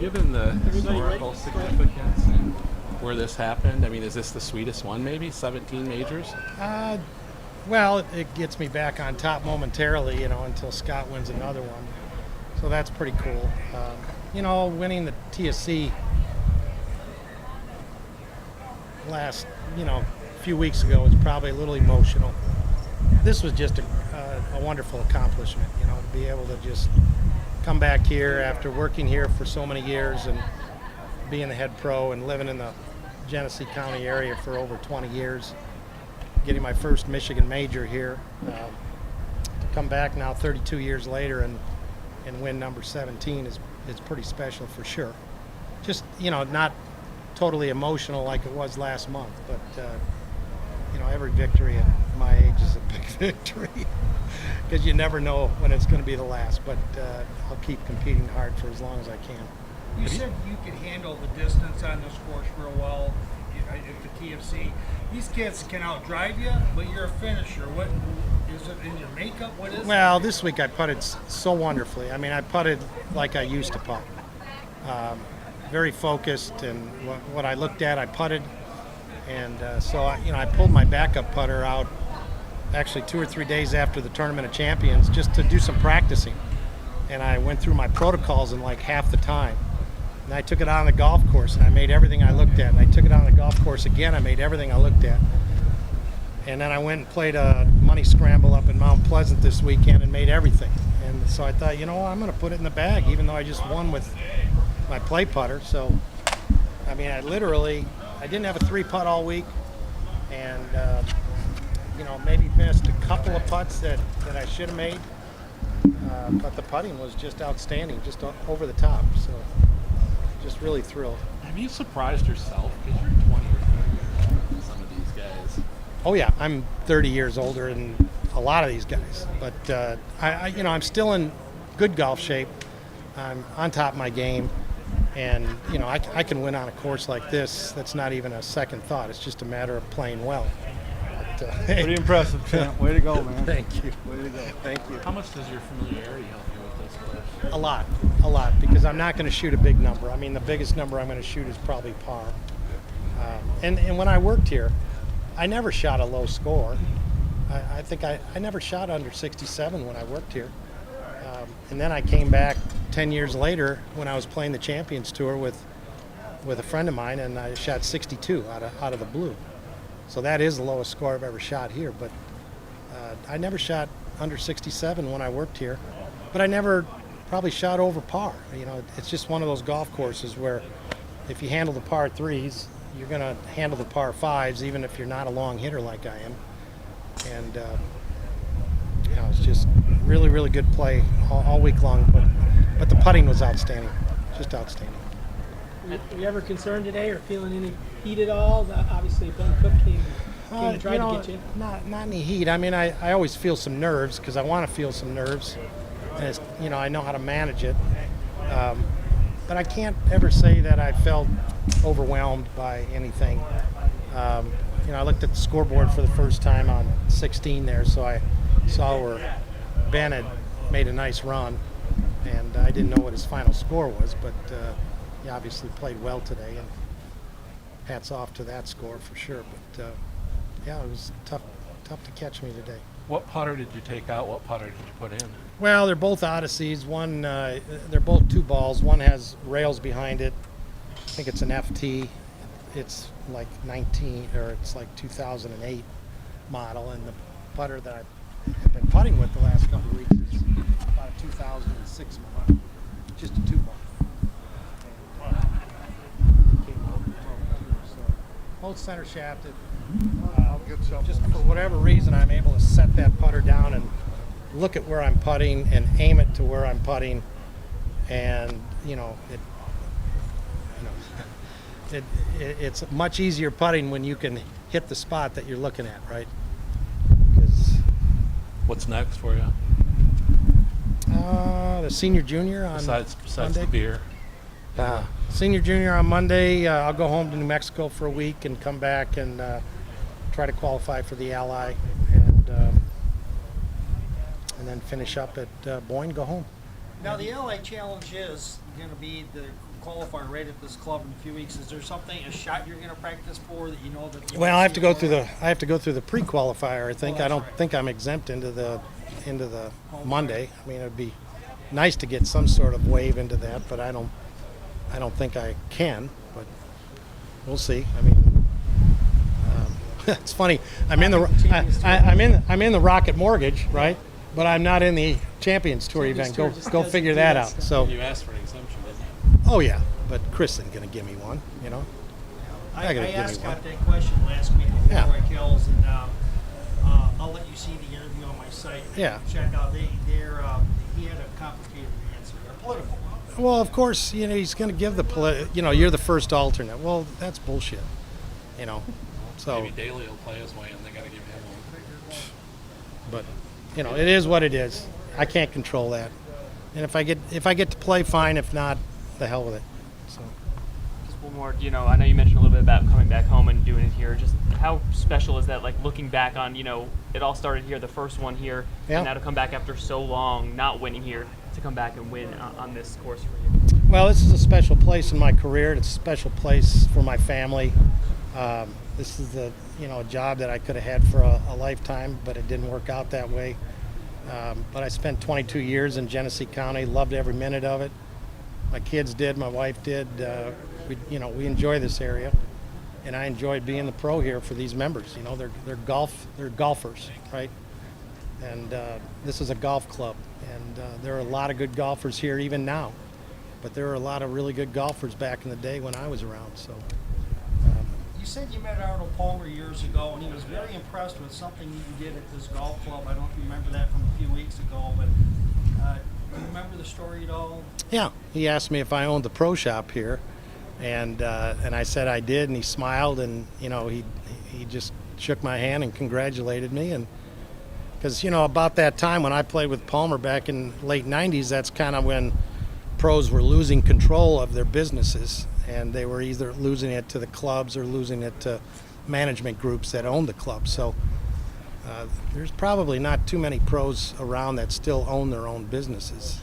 Given the historical significance and where this happened, I mean, is this the sweetest one maybe? 17 majors? Well, it gets me back on top momentarily, until Scott wins another one. So that's pretty cool. Winning the TSC last, few weeks ago was probably a little emotional. This was just a wonderful accomplishment, to be able to just come back here after working here for so many years and being the head pro and living in the Genesee County area for over 20 years, getting my first Michigan major here, to come back now 32 years later and win number 17 is pretty special for sure. Just, not totally emotional like it was last month, but every victory at my age is a big victory because you never know when it's going to be the last, but I'll keep competing hard for as long as I can. You said you could handle the distance on this course real well at the TFC. These kids can outdrive you, but you're a finisher. What is it in your makeup? What is it? Well, this week I putted so wonderfully. I mean, I putted like I used to putt. Very focused, and what I looked at, I putted. And so I pulled my backup putter out actually 2 or 3 days after the Tournament of Champions just to do some practicing. And I went through my protocols in like half the time. And I took it out on the golf course and I made everything I looked at. And I took it out on the golf course again, I made everything I looked at. And then I went and played a money scramble up in Mount Pleasant this weekend and made everything. And so I thought, I'm going to put it in the bag, even though I just won with my play putter. So, I mean, I didn't have a 3-putt all week, and maybe missed a couple of putts that I should have made, but the putting was just outstanding, just over the top. So just really thrilled. Have you surprised yourself because you're 20 or 30 years older than some of these guys? Oh yeah, I'm 30 years older than a lot of these guys, but I'm still in good golf shape. I'm on top of my game. And, I can win on a course like this. That's not even a second thought. It's just a matter of playing well. But, Pretty impressive, champ. Way to go, man. Thank you. Way to go. Thank you. How much does your familiarity help you with this course? A lot, because I'm not going to shoot a big number. I mean, the biggest number I'm going to shoot is probably par. And when I worked here, I never shot a low score. I think I never shot under 67 when I worked here. And then I came back 10 years later when I was playing the Champions Tour with a friend of mine, and I shot 62 out of the blue. So that is the lowest score I've ever shot here. But I never shot under 67 when I worked here. But I never probably shot over par. It's just one of those golf courses where if you handle the par 3s, you're going to handle the par 5s, even if you're not a long hitter like I am. And it's just really, really good play all week long, but the putting was outstanding, just outstanding. Were you ever concerned today or feeling any heat at all? Obviously, Ben Cook came and tried to get you. Not any heat. I mean, I always feel some nerves because I want to feel some nerves, and it's, I know how to manage it. But I can't ever say that I felt overwhelmed by anything. I looked at the scoreboard for the first time on 16 there, so I saw where Ben had made a nice run, and I didn't know what his final score was, but he obviously played well today, and hats off to that score for sure. But it was tough to catch me today. What putter did you take out? What putter did you put in? Well, they're both Odysseys. One, they're both 2 balls. One has rails behind it. I think it's an FT. It's like 2008 model, and the putter that I've been putting with the last couple of weeks is about a 2006 model, just a 2-ball. Both center shafted. Just for whatever reason, I'm able to set that putter down and look at where I'm putting and aim it to where I'm putting, and it's much easier putting when you can hit the spot that you're looking at, right? What's next for you? The senior junior on Besides Monday. the beer. Senior junior on Monday. I'll go home to New Mexico for a week and come back and try to qualify for the Ally, and then finish up at Boyne, go home. Now the LA Challenge is going to be the qualifier right at this club in a few weeks. Is there something, a shot you're going to practice for that you know that? You Well, might I have see to go more? through the pre-qualifier. I think. I that's don't right. think I'm exempt into the Monday. I mean, it'd be nice to get some sort of wave into that, but I don't think I can. But we'll see. I mean, it's funny. I'm in the Rocket Mortgage, right? But I'm not in the Champions Tour Champions event. Tour just Go doesn't figure do that that out. stuff. So, You asked for an exemption, didn't you? oh yeah, but Chris isn't gonna give me one. You know. I gotta give me asked one. Scott that question last week before Yeah. Roy Kills, and I'll let you see the interview on my site. Yeah. Check out. He had a complicated answer, a political one. Well, of course, you know, he's going to give you're the first alternate. Well, that's bullshit, you know. So, Maybe Daly will play his way, and they got to give him one. but you know, it is what it is. I can't control that. And if I get to play, fine. If not, the hell with it. So, Just one more, I know you mentioned a little bit about coming back home and doing it here. Just how special is that, like looking back on, it all started here, the first one here, Yeah. and now to come back after so long not winning here, to come back and win on this course for you? well, this is a special place in my career. It's a special place for my family. This is a job that I could have had for a lifetime, but it didn't work out that way. But I spent 22 years in Genesee County, loved every minute of it. My kids did, my wife did. We enjoy this area, and I enjoyed being the pro here for these members. They're golfers, right? And this is a golf club, and there are a lot of good golfers here even now. But there were a lot of really good golfers back in the day when I was around. So. You said you met Arnold Palmer years ago, and he was very impressed with something you did at this golf club. I don't know if you remember that from a few weeks ago, but do you remember the story at all? Yeah, he asked me if I owned the pro shop here, and I said I did, and he smiled, and he just shook my hand and congratulated me, and because about that time when I played with Palmer back in late '90s, that's kind of when pros were losing control of their businesses, and they were either losing it to the clubs or losing it to management groups that owned the club. So there's probably not too many pros around that still own their own businesses,